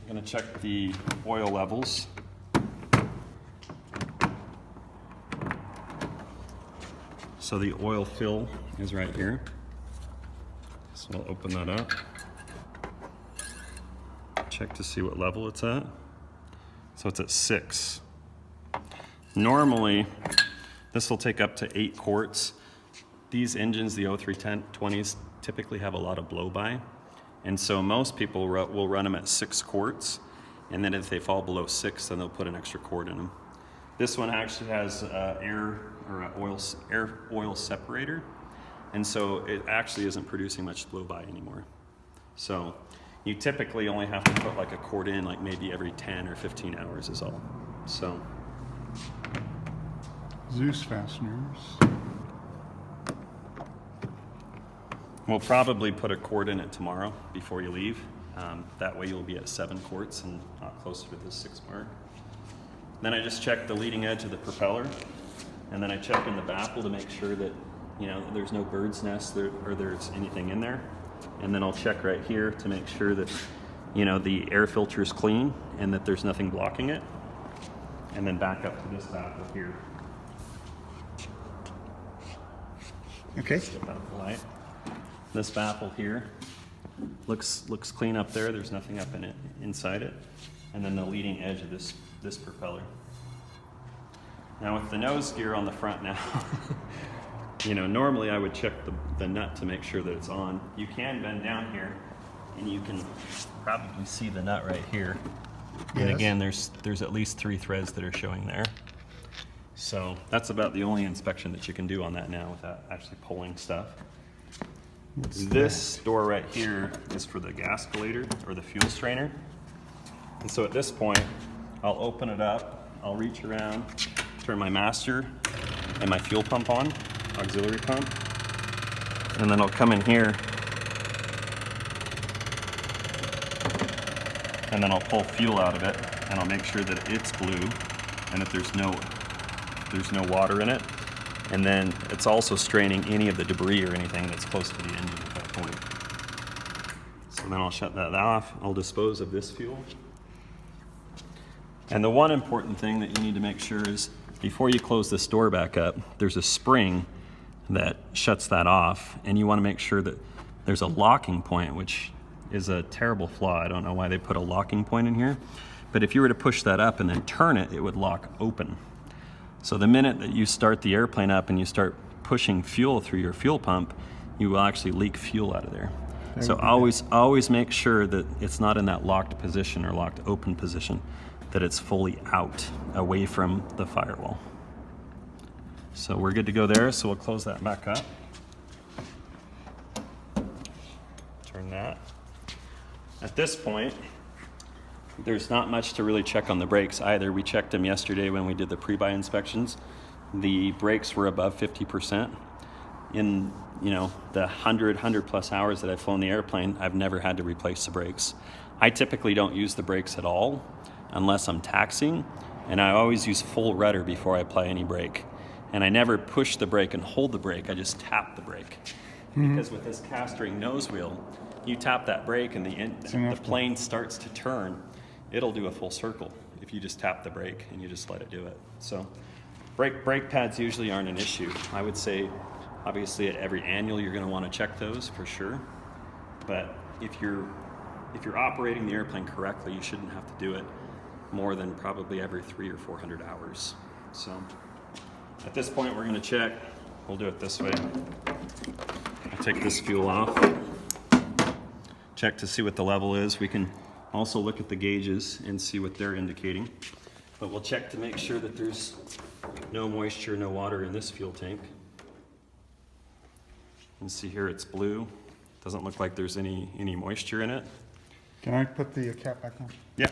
I'm going to check the oil levels. So the oil fill is right here. So I'll open that up. Check to see what level it's at. So it's at 6. Normally, this will take up to 8 quarts. These engines, the 0320s, typically have a lot of blow-by. And so most people will run them at 6 quarts. And then if they fall below 6, then they'll put an extra quart in them. This one actually has air oil separator. And so it actually isn't producing much blow-by anymore. So you typically only have to put like a quart in, like maybe every 10 or 15 hours is all. So. Zeus fasteners. We'll probably put a quart in it tomorrow before you leave. That way you'll be at 7 quarts and not closer to the 6 mark. Then I just check the leading edge of the propeller, and then I check in the baffle to make sure that there's no bird's nest or there's anything in there. And then I'll check right here to make sure that the air filter is clean and that there's nothing blocking it. And then back up to this baffle here. Okay. Step out the light. This baffle here looks clean up there. There's nothing up inside it. And then the leading edge of this propeller. Now with the nose gear on the front now, normally I would check the nut to make sure that it's on. You can bend down here and you can probably see the nut right here. Yes. And again, there's at least 3 threads that are showing there. So that's about the only inspection that you can do on that now without actually pulling stuff. This door right here is for the gascolator or the fuel strainer. And so at this point, I'll open it up, I'll reach around, turn my master and my fuel pump on, auxiliary pump, and then I'll come in here and then I'll pull fuel out of it and I'll make sure that it's blue and that there's no water in it. And then it's also straining any of the debris or anything that's close to the engine at that point. So then I'll shut that off. I'll dispose of this fuel. And the one important thing that you need to make sure is before you close this door back up, there's a spring that shuts that off. And you want to make sure that there's a locking point, which is a terrible flaw. I don't know why they put a locking point in here. But if you were to push that up and then turn it, it would lock open. So the minute that you start the airplane up and you start pushing fuel through your fuel pump, you will actually leak fuel out of there. So always make sure that it's not in that locked position or locked open position, that it's fully out, away from the firewall. So we're good to go there, so we'll close that back up. Turn that. At this point, there's not much to really check on the brakes either. We checked them yesterday when we did the pre-buy inspections. The brakes were above 50%. In the 100 plus hours that I've flown the airplane, I've never had to replace the brakes. I typically don't use the brakes at all unless I'm taxiing, and I always use full rudder before I apply any brake. And I never push the brake and hold the brake, I just tap the brake. Because with this cast ring nose wheel, you tap that brake and the plane starts to turn. It'll do a full circle if you just tap the brake and you just let it do it. So brake pads usually aren't an issue. I would say obviously at every annual you're going to want to check those for sure. But if you're operating the airplane correctly, you shouldn't have to do it more than probably every 300 or 400 hours. So at this point we're going to check. We'll do it this way. I'll take this fuel off. Check to see what the level is. We can also look at the gauges and see what they're indicating. But we'll check to make sure that there's no moisture, no water in this fuel tank. You can see here it's blue. Doesn't look like there's any moisture in it. Can I put the cap back on? Yeah.